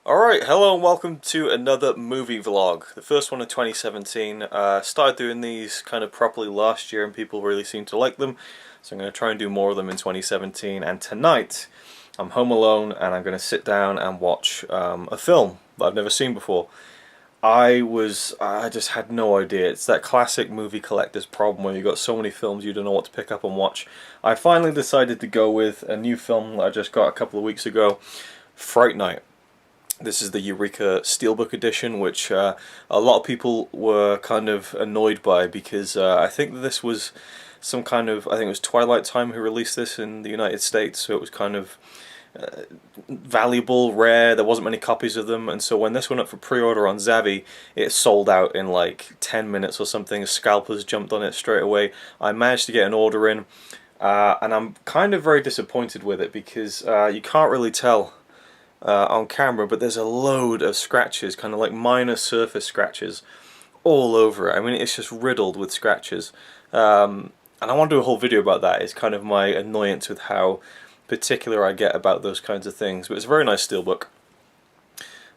Alright, hello and welcome to another movie vlog. The first one of 2017. Started doing these kind of properly last year and people really seem to like them. So I'm going to try and do more of them in 2017. And tonight, I'm home alone and I'm going to sit down and watch a film that I've never seen before. I just had no idea. It's that classic movie collector's problem where you've got so many films you don't know what to pick up and watch. I finally decided to go with a new film that I just got a couple of weeks ago, Fright Night. This is the Eureka Steelbook edition, which a lot of people were kind of annoyed by because I think that this was some kind of, I think it was Twilight Time who released this in the United States, so it was kind of valuable, rare, there wasn't many copies of them, and so when this went up for pre-order on Zavvi, it sold out in like 10 minutes or something. Scalpers jumped on it straight away. I managed to get an order in, and I'm kind of very disappointed with it because you can't really tell on camera, but there's a load of scratches, kind of like minor surface scratches all over it. I mean, it's just riddled with scratches, and I want to do a whole video about that. It's kind of my annoyance with how particular I get about those kinds of things. But it's a very nice steelbook.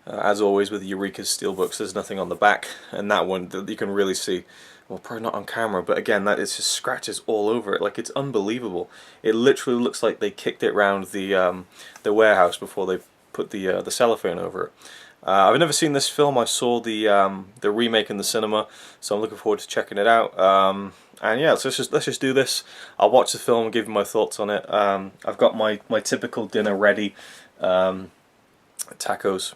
As always with Eureka's steelbooks, there's nothing on the back, and that one you can really see. Well, probably not on camera, but again, that is just scratches all over it. Like, it's unbelievable. It literally looks like they kicked it round the warehouse before they put the cellophane over it. I've never seen this film. I saw the remake in the cinema, so I'm looking forward to checking it out. And yeah, so let's just do this. I'll watch the film, give you my thoughts on it. I've got my typical dinner ready. Tacos,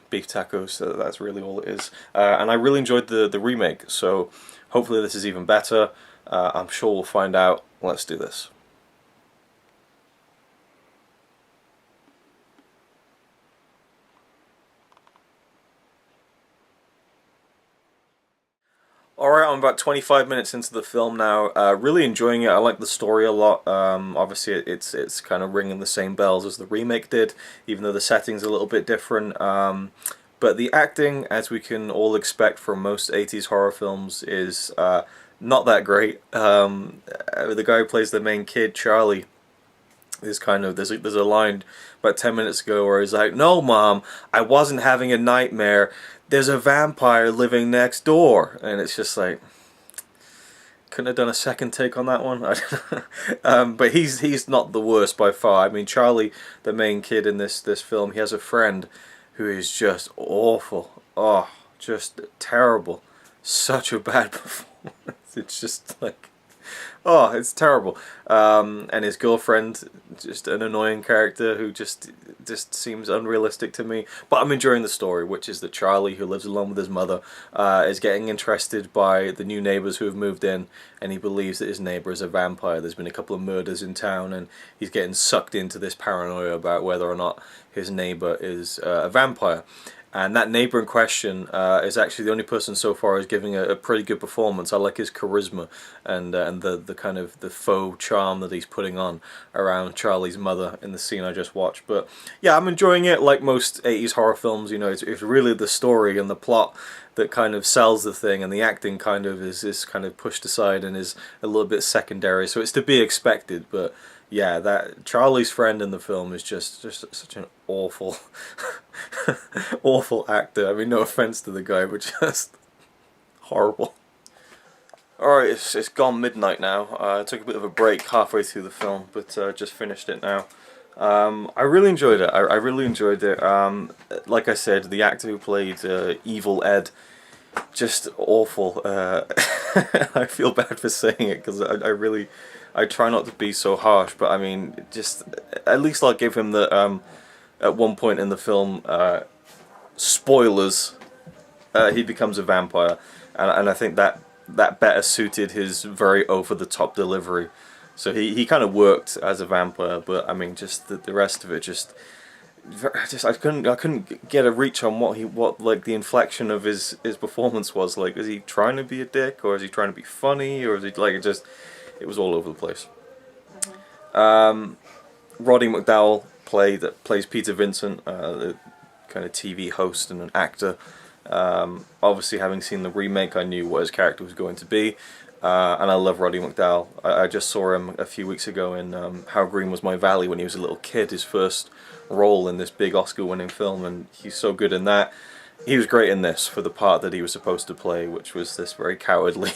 beef tacos. So that's really all it is. And I really enjoyed the remake. So hopefully this is even better. I'm sure we'll find out. Let's do this. Alright, I'm about 25 minutes into the film now. Really enjoying it. I like the story a lot. Obviously, it's kind of ringing the same bells as the remake did, even though the setting's a little bit different. But the acting, as we can all expect from most 80s horror films, is not that great. The guy who plays the main kid, Charlie, is kind of, there's a line about 10 minutes ago where he's like, "No, Mom, I wasn't having a nightmare. There's a vampire living next door." And it's just like, couldn't have done a second take on that one. But he's not the worst by far. I mean, Charlie, the main kid in this film, he has a friend who is just awful. Oh, just terrible. Such a bad performance. It's just like, oh, it's terrible. And his girlfriend, just an annoying character who just seems unrealistic to me. But I'm enjoying the story, which is that Charlie, who lives alone with his mother, is getting interested by the new neighbours who have moved in, and he believes that his neighbour is a vampire. There's been a couple of murders in town, and he's getting sucked into this paranoia about whether or not his neighbour is a vampire. And that neighbour in question is actually the only person so far who's giving a pretty good performance. I like his charisma and the kind of the faux charm that he's putting on around Charlie's mother in the scene I just watched. But yeah, I'm enjoying it. Like most 80s horror films, you know, it's really the story and the plot that kind of sells the thing, and the acting kind of is kind of pushed aside and is a little bit secondary. So it's to be expected, but yeah, that Charlie's friend in the film is just such an awful, awful actor. I mean, no offense to the guy, but just horrible. Alright, it's gone midnight now. I took a bit of a break halfway through the film, but just finished it now. I really enjoyed it. I really enjoyed it. Like I said, the actor who played Evil Ed, just awful. I feel bad for saying it because I try not to be so harsh, but I mean, just at least I'll give him the at one point in the film, spoilers, he becomes a vampire, and I think that better suited his very over the top delivery. So he kind of worked as a vampire, but I mean, just the rest of it just I couldn't get a reach on what like the inflection of his performance was. Like, is he trying to be a dick, or is he trying to be funny, or is he like it was all over the place. Roddy McDowall plays Peter Vincent, the kind of TV host and an actor. Obviously, having seen the remake, I knew what his character was going to be. and I love Roddy McDowall. I just saw him a few weeks ago in How Green Was My Valley when he was a little kid, his first role in this big Oscar-winning film, and he's so good in that. He was great in this for the part that he was supposed to play, which was this very cowardly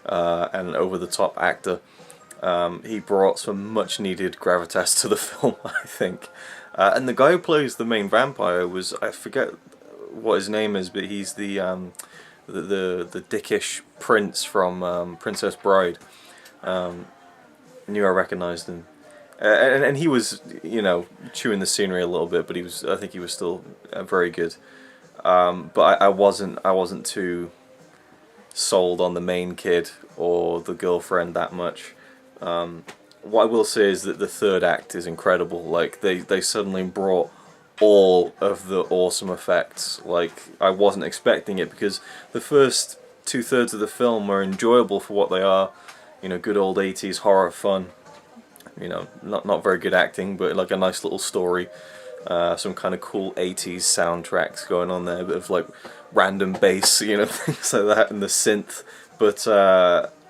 and over-the-top actor. He brought some much-needed gravitas to the film, I think. And the guy who plays the main vampire was, I forget what his name is, but he's the dickish prince from Princess Bride. Knew I recognised him, and he was, you know, chewing the scenery a little bit, but I think he was still very good. But I wasn't too sold on the main kid or the girlfriend that much. What I will say is that the third act is incredible. Like they suddenly brought all of the awesome effects. Like I wasn't expecting it, because the first 2/3 of the film are enjoyable for what they are. You know, good old 80s horror fun. You know, not very good acting, but like a nice little story. Some kind of cool 80s soundtracks going on there, a bit of like random bass, you know, things like that, and the synth. But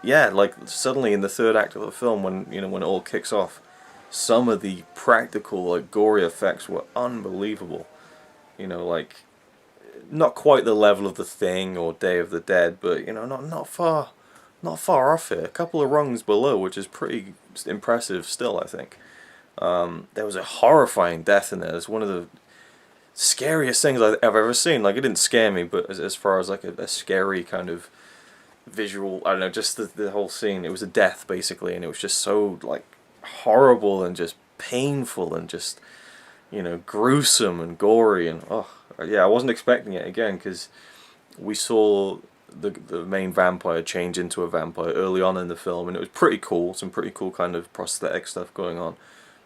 yeah, like suddenly in the third act of the film, when it all kicks off, some of the practical, like gory effects were unbelievable. You know, like not quite the level of The Thing or Day of the Dead, but you know, not far off it. A couple of rungs below, which is pretty impressive still, I think. There was a horrifying death in there. It's one of the scariest things I've ever seen. Like, it didn't scare me, but as far as like a scary kind of visual, I don't know, just the whole scene. It was a death basically, and it was just so like horrible and just painful and just, you know, gruesome and gory, and oh yeah, I wasn't expecting it again, because we saw the main vampire change into a vampire early on in the film, and it was pretty cool. Some pretty cool kind of prosthetic stuff going on.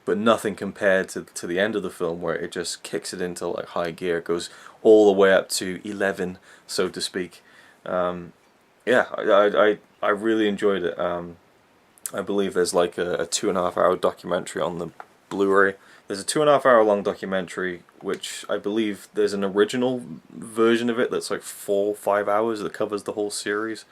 But nothing compared to the end of the film, where it just kicks it into like high gear. It goes all the way up to 11, so to speak. Yeah, I really enjoyed it. I believe there's like a 2.5-hour documentary on the Blu-ray. There's a 2.5-hour long documentary, which I believe there's an original version of it that's like 4-5 hours that covers the whole series.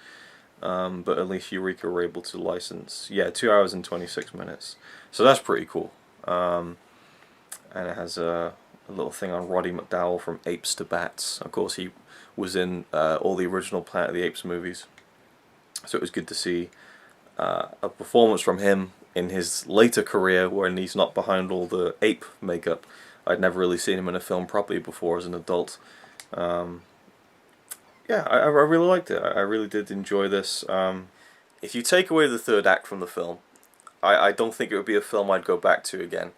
But at least Eureka were able to license, yeah, 2 hours and 26 minutes. So that's pretty cool. And it has a little thing on Roddy McDowall from Apes to Bats. Of course, he was in all the original Planet of the Apes movies. So it was good to see a performance from him in his later career, when he's not behind all the ape makeup. I'd never really seen him in a film properly before as an adult. Yeah, I really liked it. I really did enjoy this. If you take away the third act from the film, I don't think it would be a film I'd go back to again.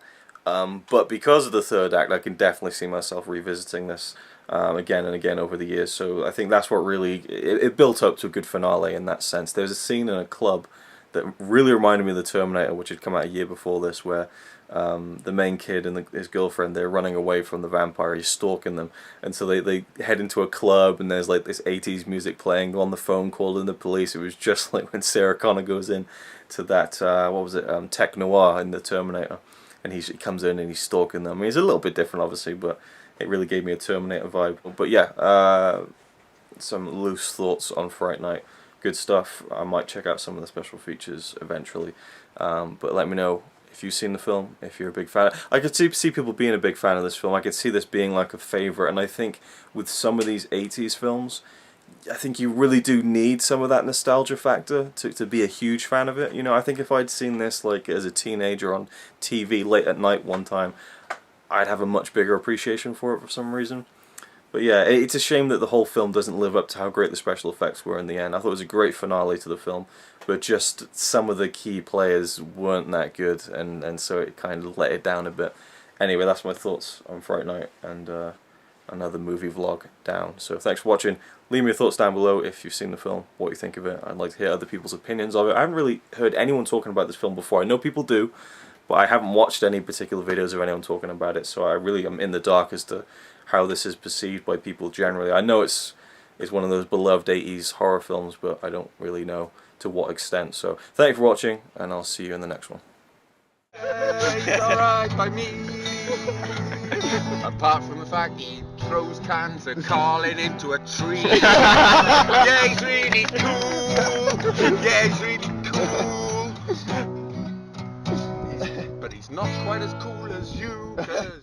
But because of the third act, I can definitely see myself revisiting this again and again over the years. So I think that's what really, it built up to a good finale in that sense. There's a scene in a club that really reminded me of The Terminator, which had come out a year before this, where the main kid and his girlfriend, they're running away from the vampire. He's stalking them, and so they head into a club, and there's like this 80s music playing, on the phone calling the police. It was just like when Sarah Connor goes in to that, what was it, Tech Noir in The Terminator, and he comes in and he's stalking them. I mean, it's a little bit different obviously, but it really gave me a Terminator vibe. But yeah, some loose thoughts on Fright Night. Good stuff. I might check out some of the special features eventually. But let me know if you've seen the film, if you're a big fan. I could see people being a big fan of this film. I could see this being like a favourite. And I think with some of these 80s films, I think you really do need some of that nostalgia factor to be a huge fan of it. You know, I think if I'd seen this like as a teenager on TV late at night one time, I'd have a much bigger appreciation for it for some reason. But yeah, it's a shame that the whole film doesn't live up to how great the special effects were in the end. I thought it was a great finale to the film, but just some of the key players weren't that good, and so it kind of let it down a bit. Anyway, that's my thoughts on Fright Night, and another movie vlog down. So thanks for watching. Leave me your thoughts down below if you've seen the film, what you think of it. I'd like to hear other people's opinions of it. I haven't really heard anyone talking about this film before. I know people do, but I haven't watched any particular videos of anyone talking about it, so I really am in the dark as to how this is perceived by people generally. I know it's one of those beloved 80s horror films, but I don't really know to what extent. So thank you for watching, and I'll see you in the next one. It's alright by me, apart from the fact he throws cans of Carlin into a tree. Yeah, he's really cool. Yeah, he's really cool. But he's not quite as cool as you, 'cause